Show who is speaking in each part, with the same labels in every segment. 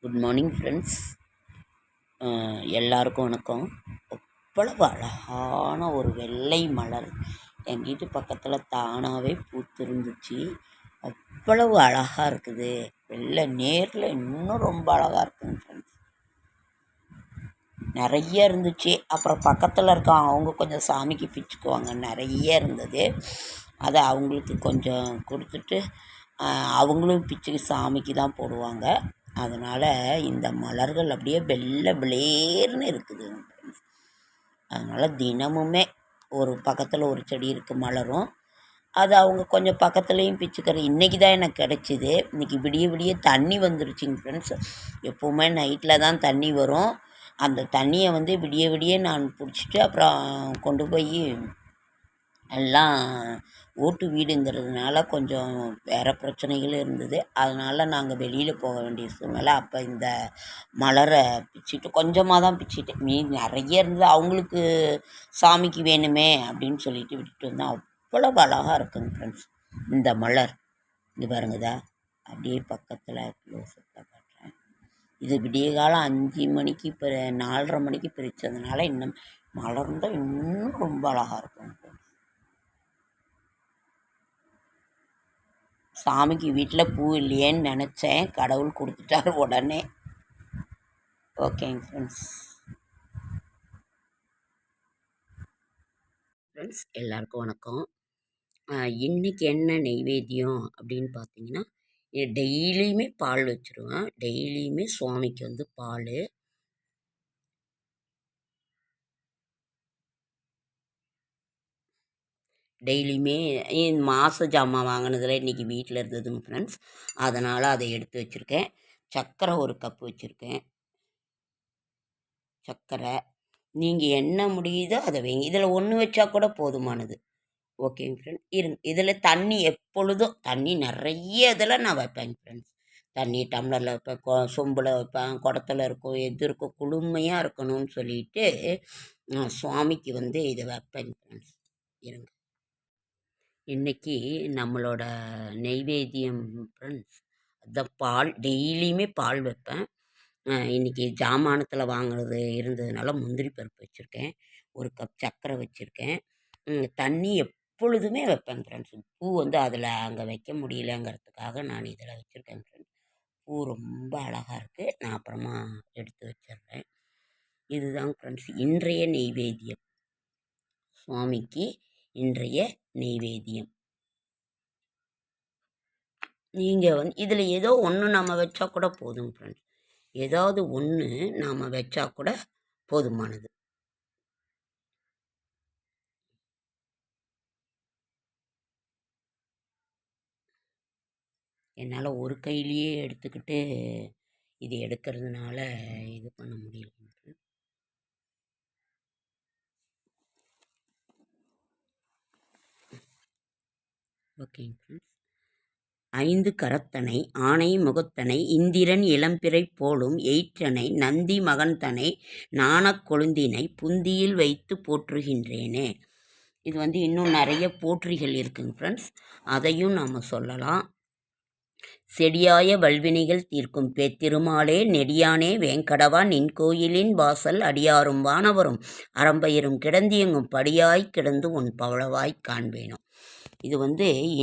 Speaker 1: Good morning friends. எல்லாருக்கும் வணக்கம். அவ்வளவு அழகான ஒரு வெள்ளை மலர் என் வீட்டு பக்கத்தில் தானாகவே பூத்திருந்துச்சு. அவ்வளவு அழகாக இருக்குது. வெள்ளை நேரில் இன்னும் ரொம்ப அழகாக இருக்குங்க ஃப்ரெண்ட்ஸ். நிறைய இருந்துச்சு. அப்புறம் பக்கத்தில் இருக்க அவங்க கொஞ்சம் சாமிக்கு பிச்சுக்குவாங்க. நிறைய இருந்தது. அதை அவங்களுக்கு கொஞ்சம் கொடுத்துட்டு அவங்களும் பிச்சு சாமிக்கு தான் போடுவாங்க. அதனால் இந்த மலர்கள் அப்படியே வெள்ளை விளேர்னு இருக்குது. அதனால் தினமுமே ஒரு பக்கத்தில் ஒரு செடி இருக்குது மலரும். அது அவங்க கொஞ்சம் பக்கத்துலேயும் பிச்சுக்கிற. இன்றைக்கி தான் எனக்கு கிடச்சிது. இன்றைக்கி விடிய விடிய தண்ணி வந்துருச்சுங்க ஃப்ரெண்ட்ஸ். எப்போவுமே நைட்டில் தான் தண்ணி வரும். அந்த தண்ணியை விடிய விடிய நான் பிடிச்சிட்டு அப்புறம் கொண்டு போய் எல்லாம் ஓட்டு வீடுங்கிறதுனால கொஞ்சம் வேறு பிரச்சனைகளும் இருந்தது. அதனால் நாங்கள் வெளியில் போக வேண்டிய சூழ்நிலை. அப்போ இந்த மலரை பிச்சுட்டு கொஞ்சமாக தான் பிச்சுட்டேன். மீன் நிறைய இருந்தது. அவங்களுக்கு சாமிக்கு வேணுமே அப்படின்னு சொல்லிட்டு விட்டுட்டு வந்தோம். அவ்வளவு அழகாக இருக்குங்க ஃப்ரெண்ட்ஸ் இந்த மலர். இது பாருங்கதா அப்படியே பக்கத்தில் க்ளோஸப்பில் காட்டுறேன். இது விடிய காலம் 5 மணிக்கு 4:30 மணிக்கு பிரித்ததுனால இன்னும் மலர்ந்தால் இன்னும் ரொம்ப அழகாக இருக்கும். சாமிக்கு வீட்டில் பூ இல்லையேன்னு நினச்சேன். கடவுள் கொடுத்துட்டார் உடனே. ஓகேங்க ஃப்ரெண்ட்ஸ். எல்லாருக்கும் வணக்கம். இன்றைக்கி என்ன நெய்வேத்தியம் அப்படின்னு பார்த்தீங்கன்னா, டெய்லியுமே பால் வச்சுருவேன். டெய்லியுமே சுவாமிக்கு பால். டெய்லியுமே மாத ஜாமான் வாங்கினதில் இன்றைக்கி வீட்டில் இருந்ததுங்க ஃப்ரெண்ட்ஸ். அதனால் அதை எடுத்து வச்சுருக்கேன். சர்க்கரை ஒரு கப்பு வச்சுருக்கேன். சர்க்கரை நீங்கள் என்ன முடியுதோ அதை வைங்க. இதில் ஒன்று வச்சா கூட போதுமானது. ஓகேங்க ஃப்ரெண்ட். இதில் தண்ணி எப்பொழுதும் தண்ணி நிறைய இதில் நான் வைப்பேங்க ஃப்ரெண்ட்ஸ். தண்ணி டம்ளரில் வைப்பேன், சொம்பில் வைப்பேன், குடத்துல இருக்கும், எது இருக்கும், குளுமையாக இருக்கணும்னு சொல்லிட்டு சுவாமிக்கு இதை வைப்பேங்க ஃப்ரெண்ட்ஸ். இருங்க, இன்றைக்கி நம்மளோட நெய்வேத்தியம் ஃப்ரெண்ட்ஸ் அதுதான் பால். டெய்லியுமே பால் வைப்பேன். இன்றைக்கி ஜாமானத்தில் வாங்கினது இருந்ததுனால முந்திரி பருப்பு வச்சுருக்கேன். ஒரு கப் சர்க்கரை வச்சுருக்கேன். தண்ணி எப்பொழுதுமே வைப்பேன் ஃப்ரெண்ட்ஸ். பூ அதில் அங்கே வைக்க முடியலங்கிறதுக்காக நான் இதில் வச்சுருக்கேன் ஃப்ரெண்ட்ஸ். பூ ரொம்ப அழகாக இருக்குது. நான் அப்புறமா எடுத்து வச்சிடுறேன். இதுதான் ஃப்ரெண்ட்ஸ் இன்றைய நெய்வேத்தியம். சுவாமிக்கு இன்றைய நெய்வேத்தியம். நீங்கள் இதில் ஏதோ ஒன்று நம்ம வச்சா கூட போதும் ஃப்ரெண்ட்ஸ். ஏதாவது ஒன்று நாம் வச்சா கூட போதுமானது. என்னால் ஒரு கையிலேயே எடுத்துக்கிட்டு இது எடுக்கிறதுனால இது பண்ண முடியல. ஓகேங்க ஃப்ரெண்ட்ஸ். 5 கரத்தனை ஆனை முகத்தனை இந்திரன் இளம்பிறை போலும் எயிற்றனை நந்தி மகன்தனை நாணக் கொழுந்தினை புந்தியில் வைத்து போற்றுகின்றேனே. இது இன்னும் நிறைய போற்றிகள் இருக்குங்க ஃப்ரெண்ட்ஸ். அதையும் நாம் சொல்லலாம். செடியாய வல்வினைகள் தீர்க்கும் திருமாலே நெடியானே வேங்கடவா நின் கோயிலின் வாசல் அடியாரும் வானவரும் அறம்பயிரும் கிடந்தியங்கும் படியாய் கிடந்து உன் பவளவாய் காண்பேனும். இது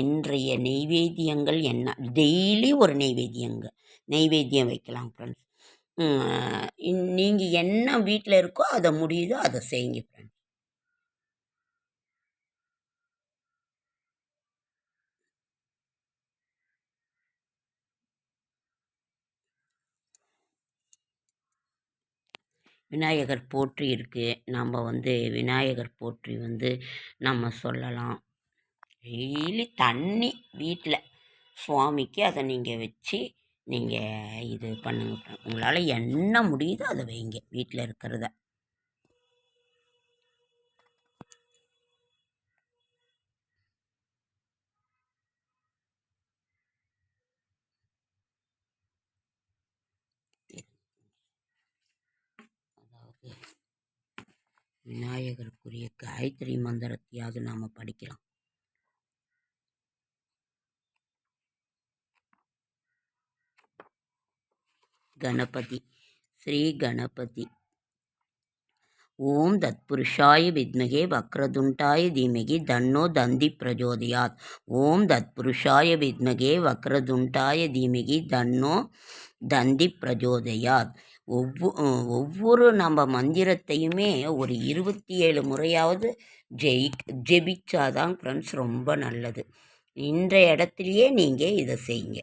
Speaker 1: இன்றைய நெய்வேத்தியங்கள் என்ன. டெய்லி ஒரு நெய்வேத்தியம் வைக்கலாம் ஃப்ரெண்ட்ஸ். நீங்கள் என்ன வீட்டில் இருக்கோ அதை முடியுதோ அதை செய்யுங்க ஃப்ரெண்ட்ஸ். விநாயகர் போற்றி இருக்குது. நம்ம விநாயகர் போற்றி நம்ம சொல்லலாம். டெய்லி தண்ணி வீட்டில் சுவாமிக்கு அதை நீங்கள் வச்சு நீங்கள் இது பண்ணுங்க. உங்களால் என்ன முடியுதோ அதை வைங்க வீட்டில் இருக்கிறத. அதாவது விநாயகருக்குரிய காயத்ரி மந்திரத்தையாவது நாம் படிக்கலாம். கணபதி ஸ்ரீ கணபதி. ஓம் தத்புருஷாய வித்மகே வக்ரதுண்டாய தீமகி தன்னோ தந்தி பிரஜோதயாத். ஓம் தத்புருஷாய வித்மகே வக்ரதுண்டாய தீமகி தன்னோ தந்தி பிரஜோதயாத். ஒவ்வொரு நம்ம மந்திரத்தையுமே ஒரு 27 முறையாவது ஜெபிச்சாதான் ஃப்ரெண்ட்ஸ் ரொம்ப நல்லது. இன்றைய இடத்துலையே நீங்கள் இதை செய்யுங்க.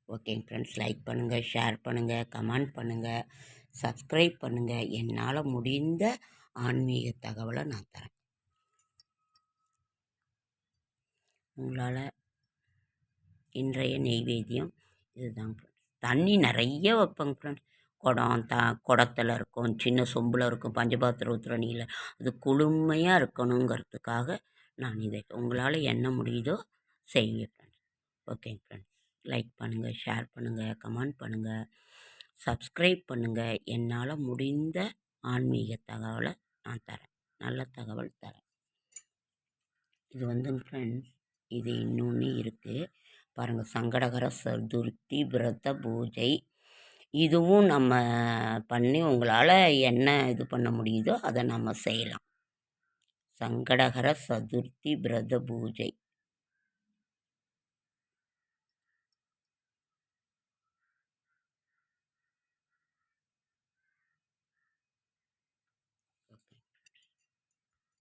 Speaker 1: ஓகேங்க ஃப்ரெண்ட்ஸ், லைக் பண்ணுங்கள், ஷேர் பண்ணுங்கள், கமெண்ட் பண்ணுங்கள், சப்ஸ்கிரைப் பண்ணுங்கள். என்னால் முடிந்த ஆன்மீக தகவலை நான் தரேன். உங்களால் இன்றைய நெய்வேத்தியம் இதுதாங்க ஃப்ரெண்ட்ஸ். தண்ணி நிறைய வைப்பேங்க ஃப்ரெண்ட்ஸ். குடத்தில் இருக்கும், சின்ன சொம்பில் இருக்கும், பஞ்சபாத்திர உத்திரணியில். அது குளுமையாக இருக்கணுங்கிறதுக்காக நான் இதை உங்களால் என்ன முடியுதோ செய்யுங்க ஃப்ரெண்ட்ஸ். ஓகேங்க ஃப்ரெண்ட்ஸ், லைக் பண்ணுங்கள், ஷேர் பண்ணுங்கள், கமெண்ட் பண்ணுங்கள், சப்ஸ்கிரைப் பண்ணுங்கள். என்னால் முடிந்த ஆன்மீக தகவலை நான் தரேன், நல்ல தகவல் தரேன். இது வந்துங்க ஃப்ரெண்ட்ஸ், இது இன்னொன்று இருக்குது பாருங்கள். சங்கடகர சதுர்த்தி விரத பூஜை. இதுவும் நம்ம பண்ணி உங்களால் என்ன இது பண்ண முடியுதோ அதை நம்ம செய்யலாம். சங்கடகர சதுர்த்தி விரத பூஜை